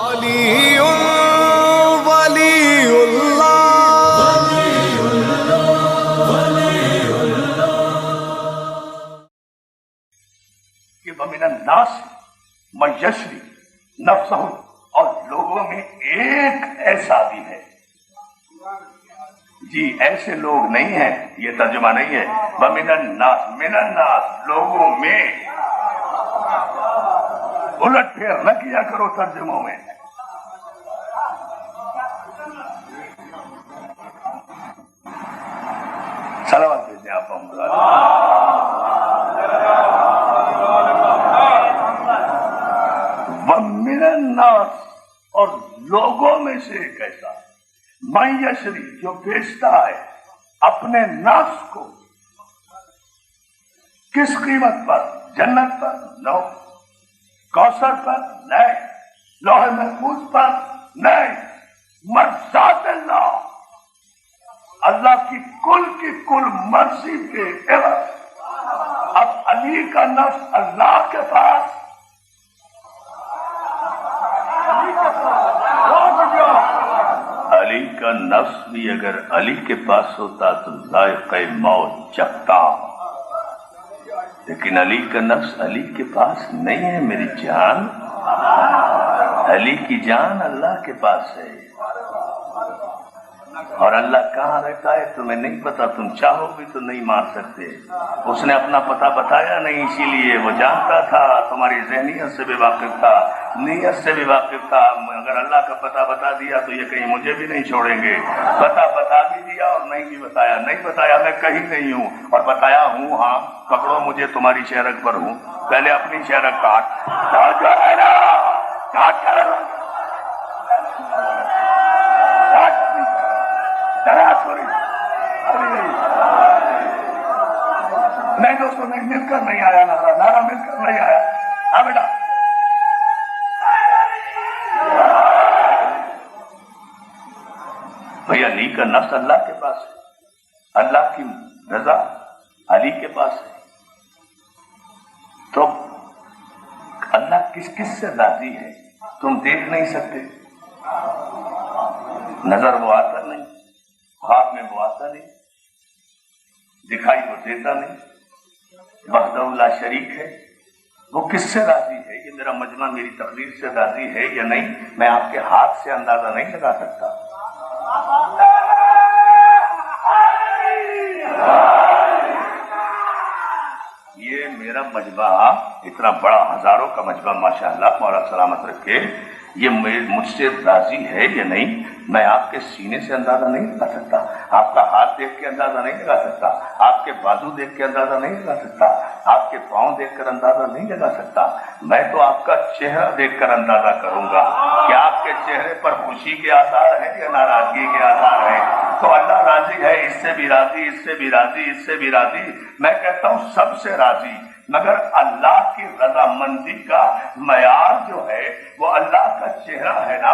علی ولی اللہ کہ وَمِنَ النَّاسِ مَن یشری نفسہ، اور لوگوں میں ایک ایسا بھی ہے. جی ایسے لوگ نہیں ہیں، یہ ترجمہ نہیں ہے. وَمِنَ النَّاسِ، مِنَ النَّاسِ لوگوں میں. الٹ پھیر نہ کیا کرو ترجموں میں. صلوات بھیجیں آپ محمد. وَمِنَ النَّاسِ، اور لوگوں میں سے ایک ایسا مَن یشری، جو بیچتا ہے اپنے نفس کو. کس قیمت پر؟ جنت پر؟ نو. کوثر پر؟ نہیں. لوح محفوظ پر؟ نہیں. مرضات اللہ، اللہ کی کل مرضی کے عوض. اب علی کا نفس اللہ کے پاس، علی کا نفس بھی اگر علی کے پاس ہوتا تو ذائقہ موت چکھتا، لیکن علی کا نفس علی کے پاس نہیں ہے میری جان. علی کی جان اللہ کے پاس ہے. اور اللہ کہاں رہتا ہے تمہیں نہیں پتا، تم چاہو بھی تو نہیں مان سکتے. اس نے اپنا پتہ بتایا نہیں، اسی لیے وہ جانتا تھا، تمہاری ذہنیت سے بھی واقف تھا، نیت سے بھی واقف تھا. اگر اللہ کا پتہ بتا دیا تو یہ کہیں مجھے بھی نہیں چھوڑیں گے. پتہ بتا بھی دیا اور نہیں بھی بتایا. نہیں بتایا میں کہیں نہیں ہوں، اور بتایا ہوں ہاں پکڑو مجھے تمہاری شہرک پر ہوں. پہلے اپنی شہرک کاٹ جو ہے نا، کاٹ کر نہیں دوستوں، نہیں مل کر نہیں آیا نعرہ مل کر نہیں آیا. ہاں بیٹا، بھئی علی کا نفس اللہ کے پاس ہے، اللہ کی رضا علی کے پاس ہے. تو اللہ کس کس سے راضی ہے تم دیکھ نہیں سکتے. نظر وہ آتا نہیں، خواب میں وہ آتا نہیں، دکھائی وہ دیتا نہیں. وحدہ لا شریک ہے. وہ کس سے راضی ہے؟ یہ میرا مجمع میری تقریر سے راضی ہے یا نہیں، میں آپ کے ہاتھ سے اندازہ نہیں لگا سکتا. یہ میرا مجمع اتنا بڑا، ہزاروں کا مجمع ماشاءاللہ مولا سلامت رکھے، یہ مجھ سے راضی ہے یا نہیں، میں آپ کے سینے سے اندازہ نہیں لگا سکتا، آپ کا ہاتھ دیکھ کے اندازہ نہیں لگا سکتا، آپ کے بازو دیکھ کے اندازہ نہیں لگا سکتا، آپ کے پاؤں دیکھ کر اندازہ نہیں لگا سکتا. میں تو آپ کا چہرہ دیکھ کر اندازہ کروں گا کہ آپ کے چہرے پر خوشی کے آثار ہیں یا ناراضگی کے آثار ہیں. تو اللہ راضی ہے، اس سے بھی راضی، اس سے بھی راضی، اس سے بھی راضی. میں کہتا ہوں سب سے راضی، مگر اللہ کی رضامندی کا معیار جو ہے وہ اللہ کا چہرہ ہے نا.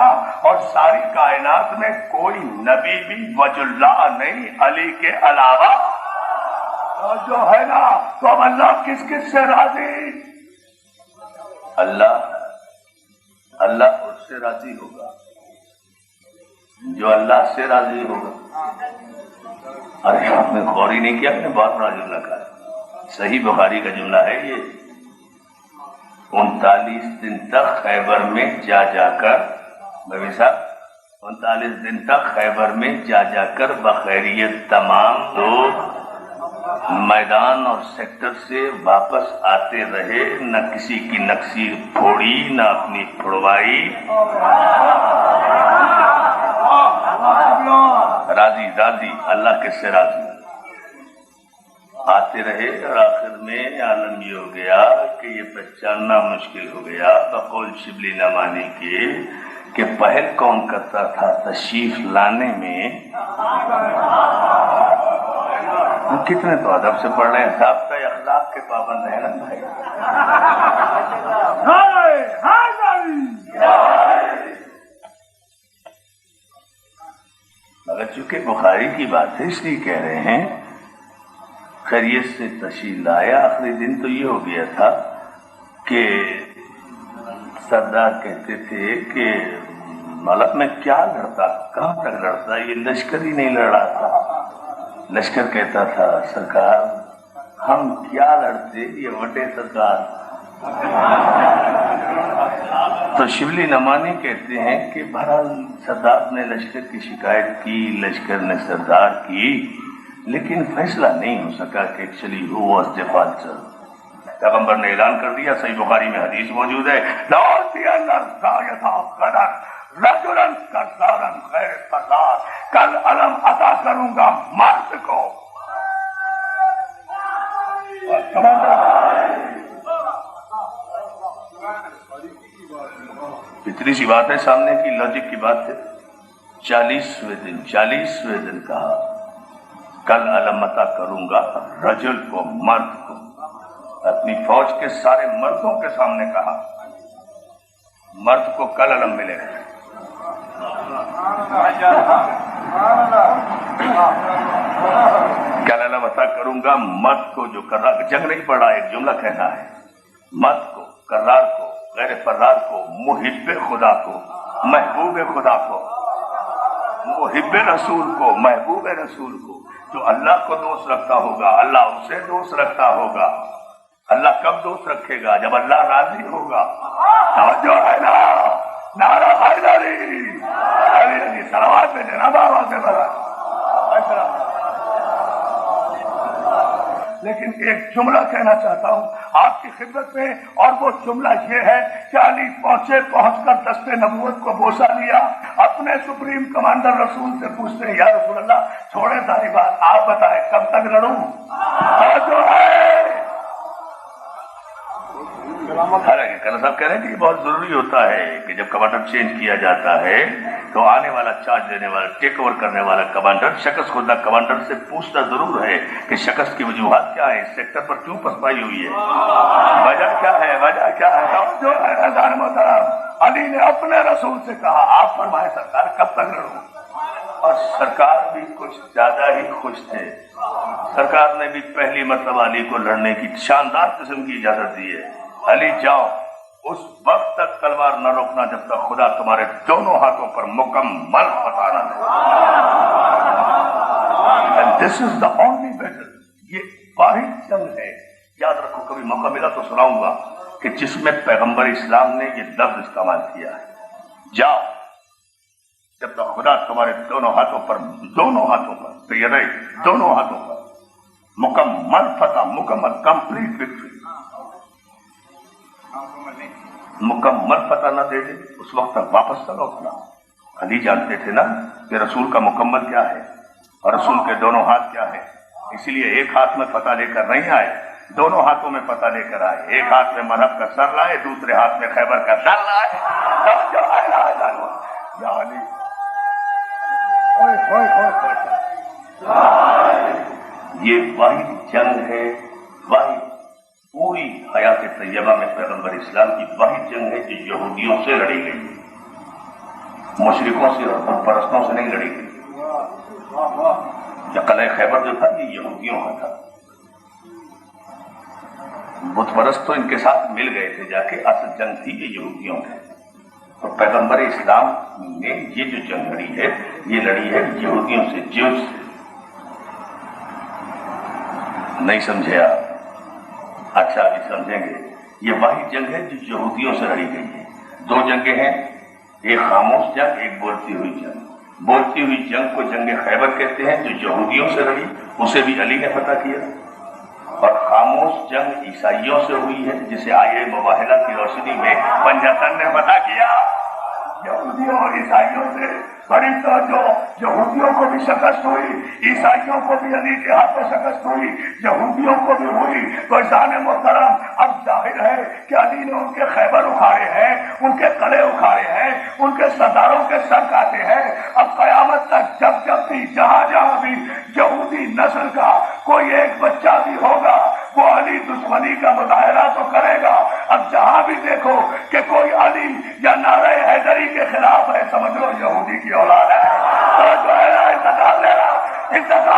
اور ساری کائنات میں کوئی نبی بھی وجہ اللہ نہیں علی کے علاوہ جو ہے نا. تو اب اللہ کس کس سے راضی؟ اللہ اس سے راضی ہوگا جو اللہ سے راضی ہوگا. ارے آپ نے غور ہی نہیں کیا، میں نے بہت بڑا جملہ کہا. صحیح بخاری کا جملہ ہے یہ. 39 دن تک خیبر میں جا کر، بھائی صاحب 39 دن تک خیبر میں جا کر بخیریت تمام لوگ میدان اور سیکٹر سے واپس آتے رہے. نہ کسی کی نقصی پھوڑی، نہ اپنی پھڑوائی. راضی اللہ کس سے راضی؟ آتے رہے. اور آخر میں عالم یہ ہو گیا کہ یہ پہچاننا مشکل ہو گیا بقول شبلی نعمانی کے کہ پہل کون کرتا تھا تشریف لانے میں. کتنے تو ادب سے پڑھ رہے ہیں، ضابطہ اخلاق کے پابند ہیں نا بھائی. مگر چونکہ بخاری کی بات ہے اس لیے کہہ رہے ہیں. خیریت سے تشریف لایا. آخری دن تو یہ ہو گیا تھا کہ सरदार कहते थे कि मतलब मैं क्या लड़ता, कहाँ तक लड़ता, ये लश्कर ही नहीं लड़ रहा था। लश्कर कहता था सरकार हम क्या लड़ते, ये बड़े सरकार। तो शिवली नमानी कहते हैं कि बहरहाल सरदार ने लश्कर की शिकायत की, लश्कर ने सरदार की, लेकिन फैसला नहीं हो सका कि actually who was the falter. पैगंबर ने ऐलान कर दिया, सही बुखारी में हदीस मौजूद है, रजुलन कज़ारन गैर कज़ार, कल अलम अता करूंगा मर्द को। इतनी सी बात है सामने की, लॉजिक की बात है। 40वें दिन कहा कल अलम अता करूंगा रजुल को, मर्द को। अपनी फौज के सारे मर्दों के सामने कहा मर्द को कल अलम मिलेगा। कल अलम अता करूंगा मर्द को जो कर्रार, जंग नहीं पड़ा, एक जुमला कहना है, मर्द को, कर्रार को, गैर फर्रार को, मुहिब्बे खुदा को, महबूब खुदा को, मुहिब्बे रसूल को, महबूब रसूल को। जो अल्लाह को दोस्त रखता होगा अल्लाह उसे दोस्त रखता होगा। अल्लाह कब दोस्त रखेगा? जब अल्लाह राजी होगा। जो है ना नारा हैदरी अली अली सलावत में देना बाबा से बड़ा। लेकिन एक जुमला कहना चाहता हूं आपकी खिदमत में, और वो जुमला ये है कि अली पहुंचकर दस्ते नबूवत को बोसा लिया, अपने सुप्रीम कमांडर रसूल से पूछते हैं, या रसूल अल्लाह छोड़े सारी बात, आप बताएं कब तक लड़ूं? जो है हालांकि कल साहब कह रहे हैं कि बहुत जरूरी होता है कि जब कमांडर चेंज किया जाता है तो आने वाला, चार्ज लेने वाला, टेक ओवर करने वाला कमांडर शख्स खुदा कमांडर से पूछता जरूर है कि शख्स की वजूहात क्या है, इस सेक्टर पर क्यों पसपाई हुई है, वजह क्या है, वजह क्या है। जो है रज़ान मोहतरम अली ने अपने रसूल से कहा आप फरमाए सरकार कब तक लड़ूं? और सरकार भी कुछ ज्यादा ही खुश थे। सरकार ने भी पहली मरतबा अली को लड़ने की शानदार किस्म की इजाजत दी है। अली जाओ, उस वक्त तक तलवार न रोकना जब तक खुदा तुम्हारे दोनों हाथों पर मुकम्मल फतह न दे। And this is the only battle, ये वाहिद जंग है, याद रखो, कभी मौका मिला तो सुनाऊंगा, कि जिसमें पैगंबर इस्लाम ने ये लफ्ज इस्तेमाल किया है, जाओ जब तक खुदा तुम्हारे दोनों हाथों पर, तो ये रहे दोनों हाथों पर मुकम्मल फतह, मुकम्मल कंप्लीट विक्ट्री, मुकम्मल फतह न दे दे, उस वक्त तक वापस न लौटना। अली जानते थे ना कि रसूल का मुकम्मल क्या है और रसूल के दोनों हाथ क्या है, इसलिए एक हाथ में फतह लेकर नहीं आए, दोनों हाथों में फतह लेकर आए। एक हाथ में मरहब का सर लाए, दूसरे हाथ में खैबर का दर लाए। ये वाहिद जंग है, वाहिद पूरी हयात तैयबा में पैगंबर इस्लाम की वाहिद जंग है जो यहूदियों से लड़ी गई, मुशरिकों से और बुत परस्तों से नहीं लड़ी गई। कलह खैबर जो था ये यहूदियों का था, बुत परस्त तो इनके साथ मिल गए थे जाके, असल जंग थी ये यहूदियों की। तो पैगंबर इस्लाम ने ये जो जंग लड़ी है ये लड़ी है यहूदियों से, ज्यूस से। नहीं समझे आप? अच्छा अभी समझेंगे। ये वही जंग है जो यहूदियों से लड़ी गई है। दो जंगें हैं, एक खामोश जंग, एक बोलती हुई जंग। बोलती हुई जंग को जंग खैबर कहते हैं जो यहूदियों से लड़ी, उसे भी अली ने फतह किया। और खामोश जंग ईसाइयों से हुई है जिसे आये मुबाहिला की रोशनी में पंजतन ने फतह किया। यहूदियों और ईसाइयों से बड़ी तो जो यहूदियों को भी शिकस्त हुई, ईसाइयों को भी अली के हाथों शिकस्त हुई, यहूदियों को भी हुई। तो जाने मोहतरम अब जाहिर है कि अली ने उनके खैबर उखाड़े हैं, उनके कले उखाड़े हैं, उनके सरदारों के सर काटे हैं। अब कयामत तक जब जब भी जहां भी यहूदी नस्ल का कोई एक बच्चा भी होगा वो अली दुश्मनी का मुजाहरा तो करेगा। अब जहां भी देखो कि कोई अली या नारे हैदरी के खिलाफ है, समझ लो यहूदी की औलाद है। तो जो है इंतकाल ले रहा, इंतकाल